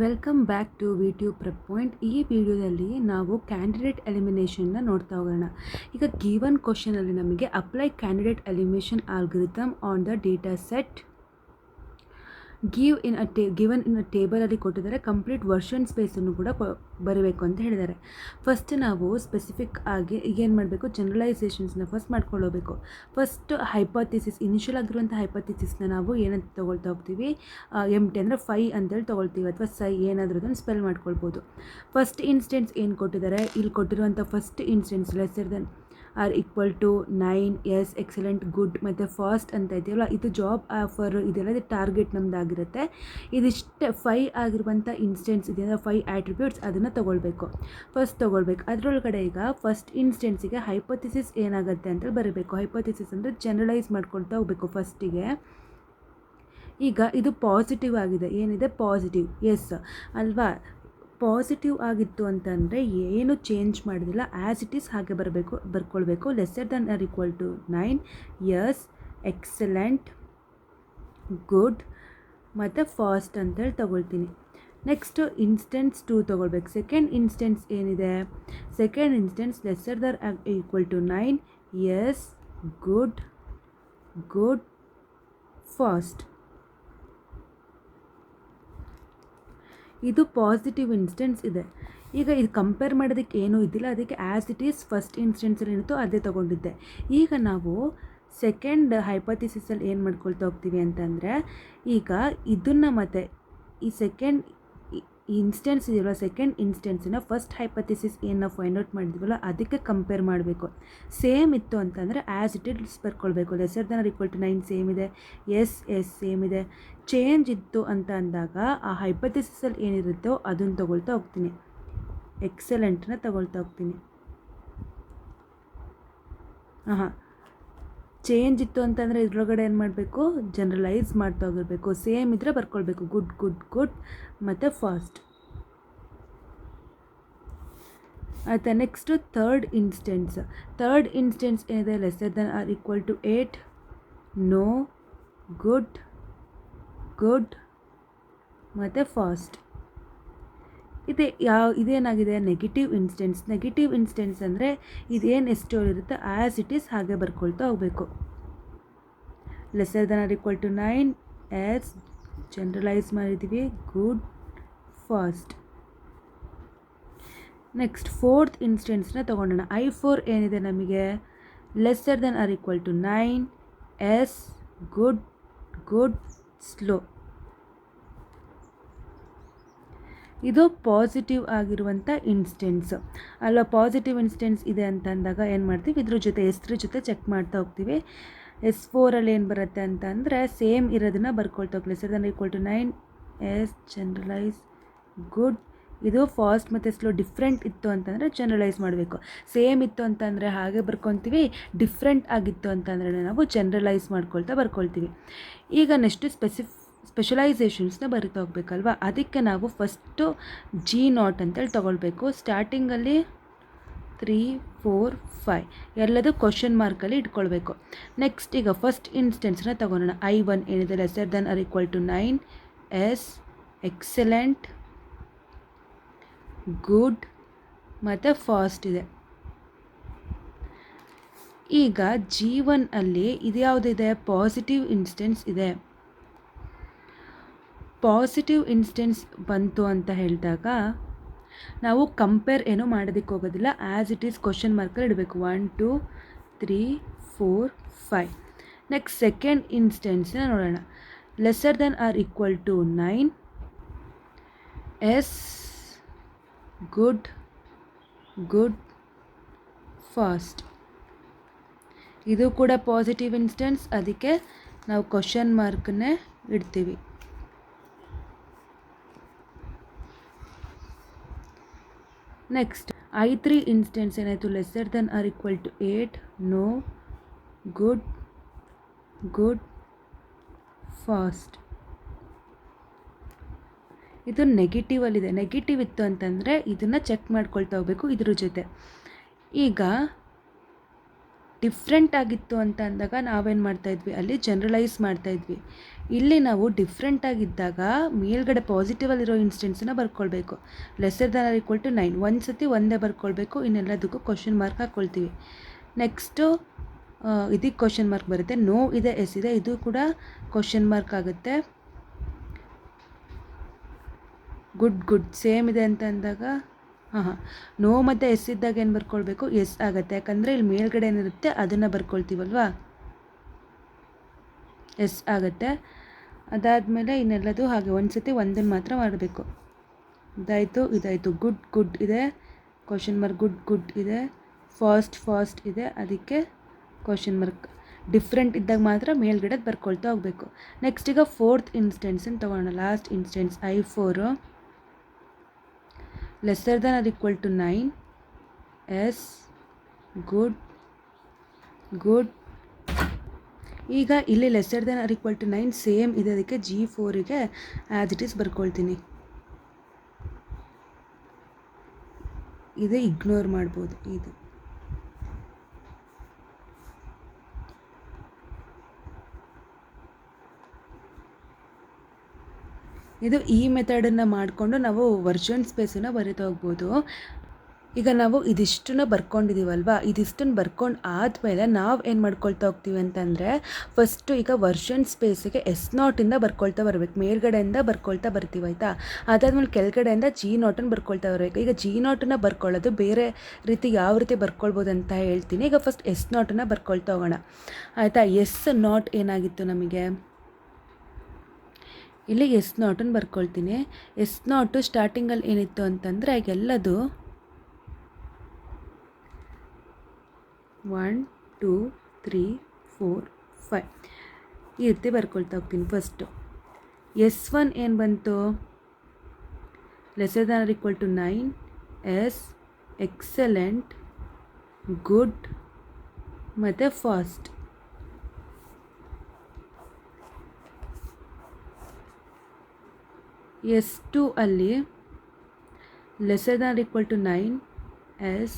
Welcome back to VTube Prep Point. ಈ ವಿಡಿಯೋದಲ್ಲಿ ನಾವು ಕ್ಯಾಂಡಿಡೇಟ್ ಎಲಿಮಿನೇಷನ್ನ ನೋಡ್ತಾ ಹೋಗೋಣ. ಈಗ ಗಿವನ್ ಕ್ವಶನಲ್ಲಿ ನಮಗೆ apply candidate elimination algorithm on the data set given in a ಟೇಬಲಲ್ಲಿ ಕೊಟ್ಟಿದ್ದಾರೆ. ಕಂಪ್ಲೀಟ್ ವರ್ಷನ್ ಸ್ಪೇಸನ್ನು ಕೂಡ ಬರಬೇಕು ಅಂತ ಹೇಳಿದ್ದಾರೆ. ಫಸ್ಟ್ ನಾವು ಸ್ಪೆಸಿಫಿಕ್ ಆಗಿ ಈಗೇನು ಮಾಡಬೇಕು, ಜನರಲೈಸೇಷನ್ಸ್ನ ಫಸ್ಟ್ ಮಾಡ್ಕೊಳ್ಳೋಬೇಕು. ಫಸ್ಟ್ ಹೈಪೋಥಿಸಿಸ್, ಇನಿಷಿಯಲ್ ಆಗಿರುವಂಥ ಹೈಪೋಥಿಸಿಸ್ನ ನಾವು ಏನಂತ ತೊಗೊಳ್ತಾ ಹೋಗ್ತೀವಿ, MT ಅಂದರೆ 5 ಅಂತೇಳಿ ತೊಗೊಳ್ತೀವಿ, ಅಥವಾ ಸೈ ಏನಾದರೂ ಅದನ್ನು ಸ್ಪೆಲ್ ಮಾಡ್ಕೊಳ್ಬೋದು. ಫಸ್ಟ್ ಇನ್ಸ್ಟೆನ್ಸ್ ಏನು ಕೊಟ್ಟಿದ್ದಾರೆ, ಇಲ್ಲಿ ಕೊಟ್ಟಿರುವಂಥ first instance lesser than or equal to 9, yes, excellent, good ಮತ್ತು ಫಾಸ್ಟ್ ಅಂತ ಇದೆಯಲ್ಲ, ಇದು ಜಾಬ್ ಆಫರ್ ಇದೆಲ್ಲ ಇದು ಟಾರ್ಗೆಟ್ ನಮ್ಮದಾಗಿರುತ್ತೆ. ಇದಿಷ್ಟು 5 ಆಗಿರುವಂಥ ಇನ್ಸ್ಟೆನ್ಸ್ ಇದೆಯಲ್ಲ, 5 ಆಟ್ರಿಬ್ಯೂಟ್ಸ್ ಅದನ್ನು ತೊಗೊಳ್ಬೇಕು. ಫಸ್ಟ್ ತೊಗೊಳ್ಬೇಕು. ಅದರೊಳಗಡೆ ಈಗ ಫಸ್ಟ್ ಇನ್ಸ್ಟೆನ್ಸಿಗೆ ಹೈಪೋಥಿಸಿಸ್ ಏನಾಗುತ್ತೆ ಅಂತ ಬರೀಬೇಕು. ಹೈಪೋಥಿಸಿಸ್ ಅಂದರೆ ಜನರಲೈಸ್ ಮಾಡ್ಕೊಳ್ತಾ ಹೋಗಬೇಕು ಫಸ್ಟಿಗೆ. ಈಗ ಇದು ಪಾಸಿಟಿವ್ ಆಗಿದೆ, ಏನಿದೆ ಪಾಸಿಟಿವ್, ಎಸ್ ಅಲ್ವಾ. ಪಾಸಿಟಿವ್ ಆಗಿತ್ತು ಅಂತಂದರೆ ಏನು ಚೇಂಜ್ ಮಾಡೋದಿಲ್ಲ, ಆ್ಯಸ್ ಇಟ್ ಈಸ್ ಹಾಗೆ ಬರ್ಕೊಳ್ಬೇಕು. Lesser than or equal to 9, yes, excellent, good ಮತ್ತು ಫಾಸ್ಟ್ ಅಂತೇಳಿ ತೊಗೊಳ್ತೀನಿ. ನೆಕ್ಸ್ಟು ಇನ್ಸ್ಟೆನ್ಸ್ 2 ತೊಗೊಳ್ಬೇಕು. ಸೆಕೆಂಡ್ ಇನ್ಸ್ಟೆನ್ಸ್ ಏನಿದೆ, second instance lesser than or to 9, yes, good, fast. ಇದು ಪಾಸಿಟಿವ್ ಇನ್ಸ್ಟೆನ್ಸ್ ಇದೆ. ಈಗ ಇದು ಕಂಪೇರ್ ಮಾಡೋದಕ್ಕೆ ಏನೂ ಇದ್ದಿಲ್ಲ, ಅದಕ್ಕೆ ಆ್ಯಸ್ ಇಟ್ ಈಸ್ ಫಸ್ಟ್ ಇನ್ಸ್ಟೆನ್ಸಲ್ಲಿ ಏನಿತ್ತು ಅದೇ ತೊಗೊಂಡಿದ್ದೆ. ಈಗ ನಾವು ಸೆಕೆಂಡ್ ಹೈಪೋಥಿಸಿಸಲ್ಲಿ ಏನು ಮಾಡ್ಕೊಳ್ತಾ ಹೋಗ್ತೀವಿ ಅಂತಂದರೆ, ಈಗ ಇದನ್ನು ಮತ್ತು ಈ ಸೆಕೆಂಡ್ ಇನ್ಸ್ಟೆನ್ಸ್ ಇದೆಯಲ್ಲ, ಸೆಕೆಂಡ್ ಇನ್ಸ್ಟೆನ್ಸನ್ನ ಫಸ್ಟ್ ಹೈಪೋಥಿಸಿಸ್ ಏನು ನಾವು ಫೈಂಡ್ ಔಟ್ ಮಾಡಿದ್ವಲ್ಲ ಅದಕ್ಕೆ ಕಂಪೇರ್ ಮಾಡಬೇಕು. ಸೇಮ್ ಇತ್ತು ಅಂತಂದರೆ ಆ್ಯಸ್ ಇಟ್ ಇಸ್ ಬರ್ಕೊಳ್ಬೇಕು. Lesser than or equal to 9 same ಇದೆ, ಎಸ್ ಸೇಮ್ ಇದೆ. ಚೇಂಜ್ ಇತ್ತು ಅಂತ ಅಂದಾಗ ಆ ಹೈಪೋಥಿಸಿಸಲ್ಲಿ ಏನಿರುತ್ತೋ ಅದನ್ನು ತೊಗೊಳ್ತಾ ಹೋಗ್ತೀನಿ, ಎಕ್ಸಲೆಂಟ್ನ ತೊಗೊಳ್ತಾ ಹೋಗ್ತೀನಿ. ಚೇಂಜ್ ಇತ್ತು ಅಂತಂದರೆ ಇದ್ರೊಳಗಡೆ ಏನು ಮಾಡಬೇಕು, ಜನರಲೈಸ್ ಮಾಡ್ತಾ ಹೋಗಿರಬೇಕು. ಸೇಮ್ ಇದ್ದರೆ ಬರ್ಕೊಳ್ಬೇಕು, ಗುಡ್ ಮತ್ತು ಫಾಸ್ಟ್. ಆಯಿತಾ. ನೆಕ್ಸ್ಟು ಥರ್ಡ್ ಇನ್ಸ್ಟೆನ್ಸ್ ಏನಿದೆ, lesser than or equal to 8, no, good ಮತ್ತು ಫಾಸ್ಟ್. ಇದೇನಾಗಿದೆ, ನೆಗೆಟಿವ್ ಇನ್ಸ್ಟೆನ್ಸ್ ಅಂದರೆ ಇದೇನು ಎಷ್ಟು ಇರುತ್ತೆ ಆ್ಯಸ್ ಇಟ್ ಈಸ್ ಹಾಗೆ ಬರ್ಕೊಳ್ತಾ ಹೋಗಬೇಕು. Lesser than or equal to 9, yes, generalize ಮಾಡಿದ್ದೀವಿ, ಗುಡ್, ಫಾಸ್ಟ್. ನೆಕ್ಸ್ಟ್ ಫೋರ್ತ್ ಇನ್ಸ್ಟೆನ್ಸ್ನ ತೊಗೊಂಡೋಣ. I4 ಏನಿದೆ ನಮಗೆ, lesser than or equal to 9, yes, good, slow. ಇದು ಪಾಸಿಟಿವ್ ಆಗಿರುವಂಥ ಇನ್ಸ್ಟೆನ್ಸ್ ಅಲ್ಲ. ಪಾಸಿಟಿವ್ ಇನ್ಸ್ಟೆನ್ಸ್ ಇದೆ ಅಂತ ಅಂದಾಗ ಏನು ಮಾಡ್ತೀವಿ, ಇದ್ರ ಜೊತೆ ಚೆಕ್ ಮಾಡ್ತಾ ಹೋಗ್ತೀವಿ. S4 ಏನು ಬರುತ್ತೆ ಅಂತ ಅಂದರೆ ಸೇಮ್ ಇರೋದನ್ನ ಬರ್ಕೊಳ್ತಾ ಹೋಗ್ಲಿ. Lesser than equal to 9, yes, generalise, good. ಇದು ಫಾಸ್ಟ್ ಮತ್ತು ಸ್ಲೋ ಡಿಫ್ರೆಂಟ್ ಇತ್ತು ಅಂತಂದರೆ ಜನರಲೈಸ್ ಮಾಡಬೇಕು. ಸೇಮ್ ಇತ್ತು ಅಂತಂದರೆ ಹಾಗೆ ಬರ್ಕೊತೀವಿ, ಡಿಫ್ರೆಂಟ್ ಆಗಿತ್ತು ಅಂತಂದರೆ ನಾವು ಜನರಲೈಸ್ ಬರ್ಕೊಳ್ತೀವಿ. ಈಗ ನೆಕ್ಸ್ಟ್ ಸ್ಪೆಷಲೈಸೇಷನ್ಸ್ನ ಬರಿತಾ ಹೋಗ್ಬೇಕಲ್ವ, ಅದಕ್ಕೆ ನಾವು ಫಸ್ಟು G0 ಅಂತೇಳಿ ತೊಗೊಳ್ಬೇಕು. ಸ್ಟಾರ್ಟಿಂಗಲ್ಲಿ 3, 4, 5 ಎಲ್ಲದು ಕ್ವಶನ್ ಮಾರ್ಕಲ್ಲಿ ಇಟ್ಕೊಳ್ಬೇಕು. ನೆಕ್ಸ್ಟ್ ಈಗ ಫಸ್ಟ್ ಇನ್ಸ್ಟೆನ್ಸ್ನ ತೊಗೊಳೋಣ. I1 ಏನಿದೆ, lesser than or equal to 9, yes, excellent, good ಮತ್ತು ಫಾಸ್ಟ್ ಇದೆ. ಈಗ G1 ಅಲ್ಲಿ ಇದು ಯಾವುದಿದೆ, ಪಾಸಿಟಿವ್ ಇನ್ಸ್ಟೆನ್ಸ್ ಇದೆ. ಪಾಸಿಟಿವ್ ಇನ್ಸ್ಟೆನ್ಸ್ ಬಂತು ಅಂತ ಹೇಳಿದಾಗ ನಾವು ಕಂಪೇರ್ ಏನೂ ಮಾಡೋದಕ್ಕೆ ಹೋಗೋದಿಲ್ಲ, ಆ್ಯಸ್ ಇಟ್ ಈಸ್ ಕ್ವಶನ್ ಮಾರ್ಕಲ್ಲಿ ಇಡಬೇಕು. 1, 2, 3, 4, 5. ನೆಕ್ಸ್ಟ್ ಸೆಕೆಂಡ್ ಇನ್ಸ್ಟೆನ್ಸ್ನ ನೋಡೋಣ. Lesser than or equal to 9, yes, good, fast. ಇದು ಕೂಡ ಪಾಸಿಟಿವ್ ಇನ್ಸ್ಟೆನ್ಸ್, ಅದಕ್ಕೆ ನಾವು ಕ್ವಶನ್ ಮಾರ್ಕನ್ನೇ ಇಡ್ತೀವಿ. ನೆಕ್ಸ್ಟ್ I3 ಇನ್ಸ್ಟೆನ್ಸ್ ಏನಾಯಿತು, lesser than or equal to 8, no, good, fast. ಇದು ನೆಗೆಟಿವಲ್ಲಿದೆ. ನೆಗೆಟಿವ್ ಇತ್ತು ಅಂತಂದರೆ ಇದನ್ನು ಚೆಕ್ ಮಾಡ್ಕೊಳ್ತಾ ಹೋಗಬೇಕು ಇದ್ರ ಜೊತೆ. ಈಗ ಡಿಫ್ರೆಂಟ್ ಆಗಿತ್ತು ಅಂತ ಅಂದಾಗ ನಾವೇನು ಮಾಡ್ತಾಯಿದ್ವಿ, ಅಲ್ಲಿ ಜನರಲೈಸ್ ಮಾಡ್ತಾಯಿದ್ವಿ. ಇಲ್ಲಿ ನಾವು ಡಿಫ್ರೆಂಟ್ ಆಗಿದ್ದಾಗ ಮೇಲ್ಗಡೆ ಪಾಸಿಟಿವಲ್ಲಿರೋ ಇನ್ಸ್ಟೆನ್ಸನ್ನ ಬರ್ಕೊಳ್ಬೇಕು. Lesser than or equal to 9 ಒಂದು ಸತಿ ಒಂದೇ ಬರ್ಕೊಳ್ಬೇಕು, ಇನ್ನೆಲ್ಲದಕ್ಕೂ ಕ್ವಶನ್ ಮಾರ್ಕ್ ಹಾಕ್ಕೊಳ್ತೀವಿ. ನೆಕ್ಸ್ಟು ಇದಕ್ಕೆ ಕ್ವಶನ್ ಮಾರ್ಕ್ ಬರುತ್ತೆ. ನೋ ಇದೆ, ಎಸ್ ಇದೆ, ಇದು ಕೂಡ ಕ್ವಶನ್ ಮಾರ್ಕ್ ಆಗುತ್ತೆ. ಗುಡ್ ಸೇಮ್ ಇದೆ ಅಂತ ಅಂದಾಗ ನೋ ಮತ್ತು ಎಸ್ ಇದ್ದಾಗ ಏನು ಬರ್ಕೊಳ್ಬೇಕು, ಎಸ್ ಆಗುತ್ತೆ. ಯಾಕಂದರೆ ಇಲ್ಲಿ ಮೇಲ್ಗಡೆ ಏನಿರುತ್ತೆ ಅದನ್ನು ಬರ್ಕೊಳ್ತೀವಲ್ವಾ, ಎಸ್ ಆಗುತ್ತೆ. ಅದಾದಮೇಲೆ ಇನ್ನೆಲ್ಲದು ಹಾಗೆ ಒಂದು ಸತಿ ಒಂದನ್ನು ಮಾತ್ರ ಮಾಡಬೇಕು. ಇದಾಯಿತು. ಗುಡ್ ಇದೆ, ಕ್ವಶನ್ ಮಾರ್ಕ್. ಗುಡ್ ಇದೆ. ಫಾಸ್ಟ್ ಇದೆ, ಅದಕ್ಕೆ ಕ್ವಶನ್ ಮಾರ್ಕ್. ಡಿಫ್ರೆಂಟ್ ಇದ್ದಾಗ ಮಾತ್ರ ಮೇಲ್ಗಡೆ ಬರ್ಕೊಳ್ತಾ ಹೋಗಬೇಕು. ನೆಕ್ಸ್ಟ್ ಈಗ 4th ಇನ್ಸ್ಟೆನ್ಸನ್ನು ತೊಗೊಳ್ಳೋಣ. Last instance I4 lesser than or equal to 9 yes good. ಈಗ ಇಲ್ಲಿ lesser than or equal to 9 same ಇದೆ, ಅದಕ್ಕೆ G4ಗೆ ಆ್ಯಸ್ ಇಟ್ ಈಸ್ ಬರ್ಕೊಳ್ತೀನಿ. ಇದು ಇಗ್ನೋರ್ ಮಾಡ್ಬೋದು. ಇದು ಈ ಮೆಥಡನ್ನು ಮಾಡಿಕೊಂಡು ನಾವು ವರ್ಷನ್ ಸ್ಪೇಸನ್ನು ಬರೀತಾ ಹೋಗ್ಬೋದು. ಈಗ ನಾವು ಇದಿಷ್ಟನ್ನು ಬರ್ಕೊಂಡಿದ್ದೀವಲ್ವಾ, ಇದಿಷ್ಟನ್ನು ಬರ್ಕೊಂಡು ಆದಮೇಲೆ ನಾವು ಏನು ಮಾಡ್ಕೊಳ್ತಾ ಹೋಗ್ತೀವಿ ಅಂತಂದರೆ, ಫಸ್ಟು ಈಗ ವರ್ಷನ್ ಸ್ಪೇಸಿಗೆ S0 ಬರ್ಕೊಳ್ತಾ ಬರಬೇಕು. ಮೇಲ್ಗಡೆಯಿಂದ ಬರ್ಕೊಳ್ತಾ ಬರ್ತೀವಿ, ಆಯಿತಾ. ಅದಾದಮೇಲೆ ಕೆಳಗಡೆಯಿಂದ G0 ಬರ್ಕೊಳ್ತಾ ಬರಬೇಕು. ಈಗ G0 ಬರ್ಕೊಳ್ಳೋದು ಬೇರೆ ರೀತಿ ಯಾವ ರೀತಿ ಬರ್ಕೊಳ್ಬೋದು ಅಂತ ಹೇಳ್ತೀನಿ. ಈಗ ಫಸ್ಟ್ S0 ಬರ್ಕೊಳ್ತಾ ಹೋಗೋಣ, ಆಯಿತಾ. S0 ಏನಾಗಿತ್ತು ನಮಗೆ, ಇಲ್ಲಿ S0 ಬರ್ಕೊಳ್ತೀನಿ. S0 ಸ್ಟಾರ್ಟಿಂಗಲ್ಲಿ ಏನಿತ್ತು ಅಂತಂದರೆ ಎಲ್ಲದು 1 2 3 4 5 ಈ ರೀತಿ ಬರ್ಕೊಳ್ತಾ ಹೋಗ್ತೀನಿ. ಫಸ್ಟು S1 ಏನು ಬಂತು, lesser than or equal to 9 yes excellent, good ಮತ್ತು ಫಾಸ್ಟ್. S2 ಅಲ್ಲಿ lesser than or equal to 9 yes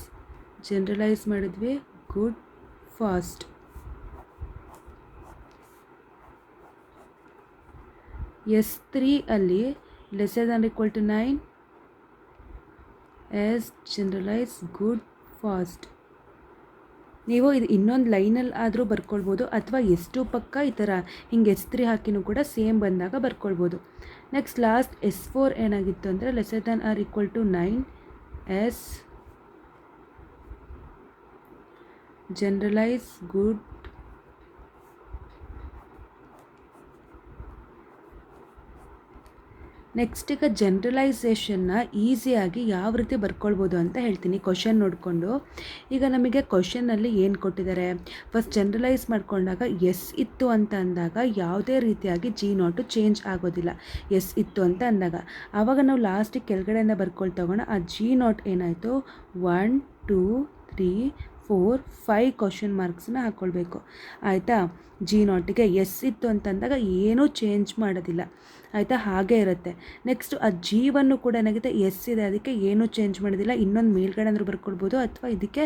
generalise ಮಾಡಿದ್ವಿ, ಗುಡ್ ಫಾಸ್ಟ್. S3 ಅಲ್ಲಿ lesser than equal to 9 yes generalise, good fast. ನೀವು ಇದು ಇನ್ನೊಂದು ಲೈನಲ್ಲಿ ಆದರೂ ಬರ್ಕೊಳ್ಬೋದು, ಅಥವಾ S2 ಪಕ್ಕ ಈ ಥರ ಹಿಂಗೆ S3 ಹಾಕಿನೂ ಕೂಡ ಸೇಮ್ ಬಂದಾಗ ಬರ್ಕೊಳ್ಬೋದು. ನೆಕ್ಸ್ಟ್ ಲಾಸ್ಟ್ S4 ಏನಾಗಿತ್ತು ಅಂದರೆ lesser than or equal to 9 yes generalise, good. Next ಈಗ ಜನರಲೈಸೇಷನ್ನ ಈಸಿಯಾಗಿ ಯಾವ ರೀತಿ ಬರ್ಕೊಳ್ಬೋದು ಅಂತ ಹೇಳ್ತೀನಿ, ಕ್ವಶನ್ ನೋಡಿಕೊಂಡು. ಈಗ ನಮಗೆ ಕ್ವಶನ್ನಲ್ಲಿ ಏನು ಕೊಟ್ಟಿದ್ದಾರೆ, ಫಸ್ಟ್ ಜನರಲೈಸ್ ಮಾಡಿಕೊಂಡಾಗ ಎಸ್ ಇತ್ತು ಅಂತ ಅಂದಾಗ ಯಾವುದೇ ರೀತಿಯಾಗಿ G0 ಚೇಂಜ್ ಆಗೋದಿಲ್ಲ. ಎಸ್ ಇತ್ತು ಅಂತ ಅಂದಾಗ ಆವಾಗ ನಾವು ಲಾಸ್ಟಿಗೆ ಕೆಳಗಡೆಯಿಂದ ಬರ್ಕೊಳ್ತಾ ಹೋಗೋಣ. ಆ G0 ಏನಾಯಿತು, 1 2 3 4 5 ಕ್ವಶನ್ ಮಾರ್ಕ್ಸನ್ನ ಹಾಕ್ಕೊಳ್ಬೇಕು, ಆಯಿತಾ. G0ಗೆ ಎಸ್ ಇತ್ತು ಅಂತಂದಾಗ ಏನೂ ಚೇಂಜ್ ಮಾಡೋದಿಲ್ಲ, ಆಯಿತಾ, ಹಾಗೇ ಇರುತ್ತೆ. ನೆಕ್ಸ್ಟು ಆ G1 ಕೂಡ ಏನಾಗಿದೆ, ಎಸ್ ಇದೆ, ಅದಕ್ಕೆ ಏನೂ ಚೇಂಜ್ ಮಾಡೋದಿಲ್ಲ. ಇನ್ನೊಂದು ಮೇಲ್ಗಡೆ ಅಂದರೂ ಬರ್ಕೊಳ್ಬೋದು, ಅಥವಾ ಇದಕ್ಕೆ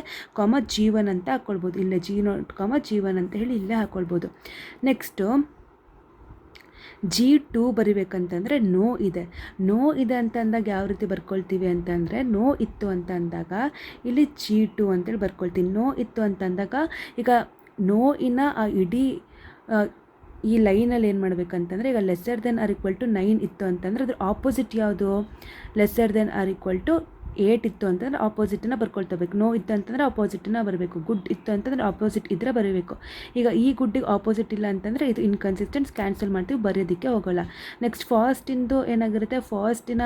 G1 ಅಂತ ಹಾಕ್ಕೊಳ್ಬೋದು. ಇಲ್ಲೇ G0 G1 ಅಂತ ಹೇಳಿ ಇಲ್ಲೇ ಹಾಕ್ಕೊಳ್ಬೋದು. ನೆಕ್ಸ್ಟು G2 ಬರಿಬೇಕಂತಂದರೆ ನೋ ಇದೆ ಅಂತ ಅಂದಾಗ ಯಾವ ರೀತಿ ಬರ್ಕೊಳ್ತೀವಿ ಅಂತಂದರೆ, ನೋ ಇತ್ತು ಅಂತ ಅಂದಾಗ ಇಲ್ಲಿ G2 ಅಂತೇಳಿ ಬರ್ಕೊಳ್ತೀನಿ. ನೋ ಇತ್ತು ಅಂತಂದಾಗ ಈಗ ನೋಯಿನ ಆ ಇಡೀ ಈ ಲೈನಲ್ಲಿ ಏನು ಮಾಡಬೇಕಂತಂದರೆ, ಈಗ lesser than or equal to 9 ಇತ್ತು ಅಂತಂದರೆ ಅದ್ರ ಆಪೋಸಿಟ್ ಯಾವುದು, lesser than or equal to 8 ಇತ್ತು ಅಂತಂದರೆ ಆಪೋಸಿಟನ್ನು ಬರ್ಕೊಳ್ತಬೇಕು. ನೋ ಇತ್ತು ಅಂತಂದರೆ ಆಪೋಸಿಟನ್ನು ಬರಬೇಕು. ಗುಡ್ ಇತ್ತು ಅಂತಂದರೆ ಆಪೋಸಿಟ್ ಇದ್ದರೆ ಬರೀಬೇಕು. ಈಗ ಈ ಗುಡ್ಡಿಗೆ ಆಪೋಸಿಟ್ ಇಲ್ಲ ಅಂತಂದರೆ ಇದು ಇನ್ಕನ್ಸಿಸ್ಟೆನ್ಸ್, ಕ್ಯಾನ್ಸಲ್ ಮಾಡ್ತೀವಿ, ಬರೆಯೋದಕ್ಕೆ ಹೋಗೋಲ್ಲ. ನೆಕ್ಸ್ಟ್ ಫಾಸ್ಟಿಂದು ಏನಾಗಿರುತ್ತೆ, ಫಾಸ್ಟಿನ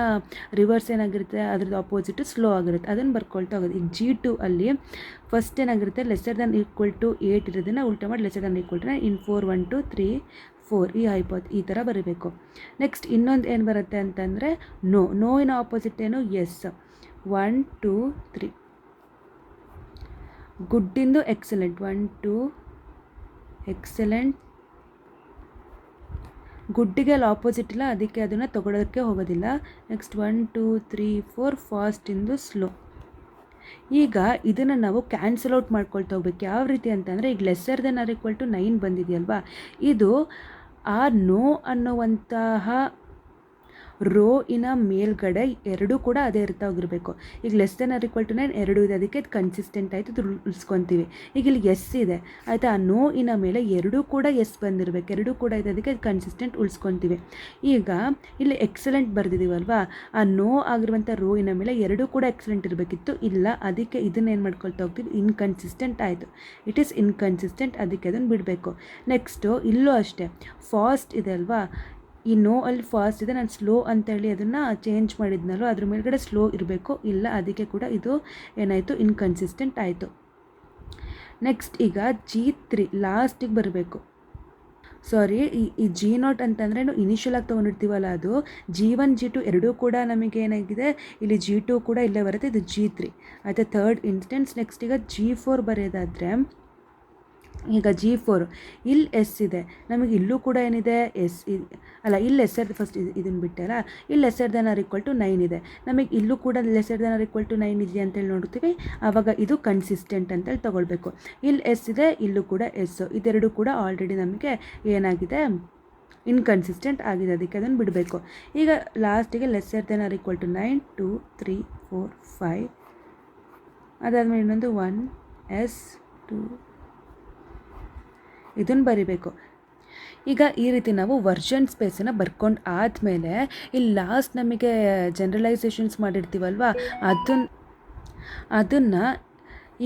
ರಿವರ್ಸ್ ಏನಾಗಿರುತ್ತೆ, ಅದ್ರದ್ದು ಆಪೋಸಿಟು ಸ್ಲೋ ಆಗಿರುತ್ತೆ, ಅದನ್ನು ಬರ್ಕೊಳ್ತಾ ಹೋಗೋದು. ಈಗ G2 ಅಲ್ಲಿ ಫಸ್ಟ್ ಏನಾಗಿರುತ್ತೆ, ಲೆಸ್ಸರ್ ದೆನ್ ಈಕ್ವಲ್ ಟು 8 ಇರೋದನ್ನು ಉಲ್ಟಾ ಮಾಡಿ lesser than equal to 9 in 4 1 2 3 4 ಈ ಥರ ಬರೀಬೇಕು. ನೆಕ್ಸ್ಟ್ ಇನ್ನೊಂದು ಏನು ಬರುತ್ತೆ ಅಂತಂದರೆ ನೋಯಿನ ಆಪೋಸಿಟ್ ಏನು, ಎಸ್. 1 2 3 ಗುಡ್ಡಿಂದು ಎಕ್ಸಲೆಂಟ್, 1 2 ಎಕ್ಸಲೆಂಟ್. ಗುಡ್ಡಿಗೆ ಅಲ್ಲಿ ಆಪೋಸಿಟ್ ಇಲ್ಲ, ಅದಕ್ಕೆ ಅದನ್ನು ತೊಗೊಳೋಕ್ಕೆ ಹೋಗೋದಿಲ್ಲ. ನೆಕ್ಸ್ಟ್ 1 2 3 4 ಫಾಸ್ಟಿಂದು ಸ್ಲೋ. ಈಗ ಇದನ್ನು ನಾವು ಕ್ಯಾನ್ಸಲ್ ಔಟ್ ಮಾಡ್ಕೊಳ್ತಾ ಹೋಗ್ಬೇಕು. ಯಾವ ರೀತಿ ಅಂತಂದರೆ, ಈಗ lesser than or equal to 9 ಬಂದಿದೆಯಲ್ವಾ, ಇದು ಆ ನೋ ಅನ್ನುವಂತಹ ರೋ ಇನ ಮೇಲ್ಗಡೆ ಎರಡೂ ಕೂಡ ಅದೇ ಇರ್ತಾ ಹೋಗಿರಬೇಕು. ಈಗ less than or equal to 9 ಎರಡೂ ಇದೆ, ಅದಕ್ಕೆ ಇದು ಕನ್ಸಿಸ್ಟೆಂಟ್ ಆಯಿತು, ಇದು ಉಳಿಸ್ಕೊತೀವಿ. ಈಗ ಇಲ್ಲಿ ಎಸ್ ಇದೆ ಆಯಿತಾ, ಆ ನೋ ಇನ ಮೇಲೆ ಎರಡೂ ಕೂಡ ಎಸ್ ಬಂದಿರಬೇಕು, ಎರಡೂ ಕೂಡ ಇದೆ, ಅದಕ್ಕೆ ಅದು ಕನ್ಸಿಸ್ಟೆಂಟ್ ಉಳಿಸ್ಕೊತೀವಿ. ಈಗ ಇಲ್ಲಿ ಎಕ್ಸಲೆಂಟ್ ಬರೆದಿದ್ದೀವಲ್ವಾ, ಆ ನೋ ಆಗಿರುವಂಥ ರೋ ಇನ ಮೇಲೆ ಎರಡೂ ಕೂಡ ಎಕ್ಸಲೆಂಟ್ ಇರಬೇಕಿತ್ತು, ಇಲ್ಲ, ಅದಕ್ಕೆ ಇದನ್ನೇನು ಮಾಡ್ಕೊಳ್ತಾ ಹೋಗ್ತೀವಿ, ಇನ್ಕನ್ಸಿಸ್ಟೆಂಟ್ ಆಯಿತು, ಇಟ್ ಈಸ್ ಇನ್ಕನ್ಸಿಸ್ಟೆಂಟ್, ಅದಕ್ಕೆ ಅದನ್ನು ಬಿಡಬೇಕು. ನೆಕ್ಸ್ಟು ಇಲ್ಲೂ ಅಷ್ಟೇ ಫಾಸ್ಟ್ ಇದೆ ಅಲ್ವಾ, ಈ ನೋ ಅಲ್ಲಿ ಫಾಸ್ಟ್ ಇದೆ, ನಾನು ಸ್ಲೋ ಅಂತೇಳಿ ಅದನ್ನು ಚೇಂಜ್ ಮಾಡಿದ್ನಲ್ಲೋ ಅದ್ರ ಮೇಲ್ಗಡೆ ಸ್ಲೋ ಇರಬೇಕು, ಇಲ್ಲ, ಅದಕ್ಕೆ ಕೂಡ ಇದು ಏನಾಯಿತು, ಇನ್ಕನ್ಸಿಸ್ಟೆಂಟ್ ಆಯಿತು. ನೆಕ್ಸ್ಟ್ ಈಗ G3 ಲಾಸ್ಟಿಗೆ ಬರಬೇಕು. ಸಾರಿ, ಈ G0 ಅಂತಂದರೆ ಇನಿಷಿಯಲ್ ಆಗಿ ತೊಗೊಂಡಿರ್ತೀವಲ್ಲ, ಅದು G1 G2 ಎರಡೂ ಕೂಡ ನಮಗೆ ಏನಾಗಿದೆ, ಇಲ್ಲಿ G2 ಕೂಡ ಇಲ್ಲೇ ಬರುತ್ತೆ, ಇದು G3 ಆಯಿತಾ, ಥರ್ಡ್ ಇನ್ಸ್ಟೆನ್ಸ್. ನೆಕ್ಸ್ಟ್ ಈಗ G4 ಬರೆಯೋದಾದರೆ, ಈಗ G4 ಇಲ್ಲಿ ಎಸ್ ಇದೆ, ನಮಗೆ ಇಲ್ಲೂ ಕೂಡ ಏನಿದೆ ಎಸ್ ಅಲ್ಲ, ಇಲ್ಲಿ ಲೆಸ್ಸರ್ ಫಸ್ಟ್ ಇದನ್ನು ಬಿಟ್ಟಲ್ಲ, ಇಲ್ಲಿ lesser than or equal to 9 ಇದೆ, ನಮಗೆ ಇಲ್ಲೂ ಕೂಡ lesser than or equal to 9 ಇದೆಯಾ ಅಂತೇಳಿ ನೋಡ್ತೀವಿ, ಆವಾಗ ಇದು ಕನ್ಸಿಸ್ಟೆಂಟ್ ಅಂತೇಳಿ ತೊಗೊಳ್ಬೇಕು. ಇಲ್ಲಿ ಎಸ್ ಇದೆ, ಇಲ್ಲೂ ಕೂಡ ಎಸ್, ಇದೆರಡು ಕೂಡ ಆಲ್ರೆಡಿ ನಮಗೆ ಏನಾಗಿದೆ, ಇನ್ಕನ್ಸಿಸ್ಟೆಂಟ್ ಆಗಿದೆ, ಅದಕ್ಕೆ ಅದನ್ನು ಬಿಡಬೇಕು. ಈಗ ಲಾಸ್ಟಿಗೆ lesser than or equal to 9 2 3 4 5 ಅದಾದಮೇಲೆ ಇನ್ನೊಂದು 1 S 2 ಇದನ್ನು ಬರಿಬೇಕು. ಈಗ ಈ ರೀತಿ ನಾವು ವರ್ಷನ್ ಸ್ಪೇಸನ್ನು ಬರ್ಕೊಂಡು ಆದಮೇಲೆ ಇಲ್ಲಿ ಲಾಸ್ಟ್ ನಮಗೆ ಜನರಲೈಸೇಷನ್ಸ್ ಮಾಡಿರ್ತೀವಲ್ವ, ಅದನ್ನು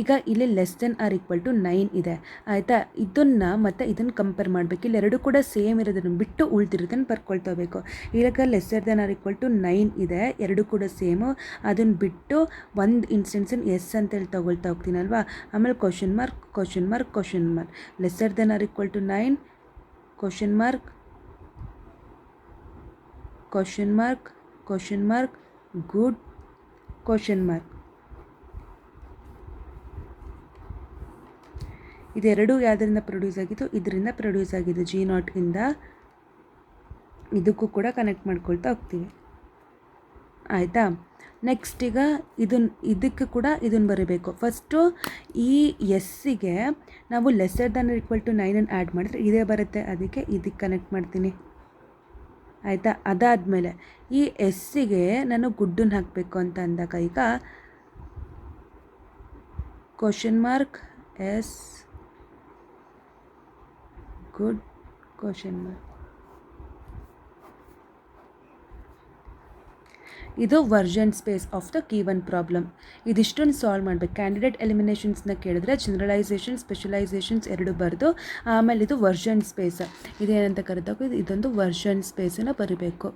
ಈಗ ಇಲ್ಲಿ less than or equal to 9 ಇದೆ ಆಯಿತಾ, ಇದನ್ನು ಮತ್ತು ಇದನ್ನು ಕಂಪೇರ್ ಮಾಡಬೇಕು. ಇಲ್ಲಿ ಎರಡೂ ಕೂಡ ಸೇಮ್ ಇರೋದನ್ನು ಬಿಟ್ಟು ಉಳ್ದಿರೋದನ್ನು ಬರ್ಕೊಳ್ತಾ ಹೋಗಬೇಕು. ಈಗ lesser than or equal to 9 ಇದೆ, ಎರಡೂ ಕೂಡ ಸೇಮು, ಅದನ್ನು ಬಿಟ್ಟು ಒಂದು ಇನ್ಸ್ಟೆನ್ಸನ್ನು ಎಸ್ ಅಂತೇಳಿ ತೊಗೊಳ್ತಾ ಹೋಗ್ತೀನಲ್ವಾ, ಆಮೇಲೆ question mark question mark question mark, lesser than or equal to 9 question mark question mark question mark good question mark. ಇದೆರಡು ಯಾವುದರಿಂದ ಪ್ರೊಡ್ಯೂಸ್ ಆಗಿದ್ದು, ಇದರಿಂದ ಪ್ರೊಡ್ಯೂಸ್ ಆಗಿದ್ದು, G0 ಇಂದ. ಇದಕ್ಕೂ ಕೂಡ ಕನೆಕ್ಟ್ ಮಾಡ್ಕೊಳ್ತಾ ಹೋಗ್ತೀವಿ ಆಯಿತಾ. ನೆಕ್ಸ್ಟ್ ಈಗ ಇದಕ್ಕೆ ಕೂಡ ಇದನ್ನು ಬರೀಬೇಕು. ಫಸ್ಟು ಈ ಎಸ್ಸಿಗೆ ನಾವು lesser than equal to 9 add ಮಾಡಿದ್ರೆ ಇದೇ ಬರುತ್ತೆ, ಅದಕ್ಕೆ ಇದಕ್ಕೆ ಕನೆಕ್ಟ್ ಮಾಡ್ತೀನಿ ಆಯಿತಾ. ಅದಾದಮೇಲೆ ಈ ಎಸ್ಸಿಗೆ ನಾನು ಗುಡ್ಡನ್ನು ಹಾಕಬೇಕು ಅಂತ ಅಂದಾಗ, ಈಗ question mark is good question mark, ಇದು version space of the key one problem. ಇದಿಷ್ಟನ್ನು ಸಾಲ್ವ್ ಮಾಡಬೇಕು. ಕ್ಯಾಂಡಿಡೇಟ್ ಎಲಿಮಿನೇಷನ್ಸ್ನ ಕೇಳಿದ್ರೆ ಜನರಲೈಸೇಷನ್ ಸ್ಪೆಷಲೈಸೇಷನ್ಸ್ ಎರಡು ಬರೆದು ಆಮೇಲೆ ಇದು ವರ್ಷನ್ ಸ್ಪೇಸ್ ಇದೇನಂತ ಕರೆದಾಗ ಇದೊಂದು ವರ್ಷನ್ ಸ್ಪೇಸನ್ನು ಬರೀಬೇಕು.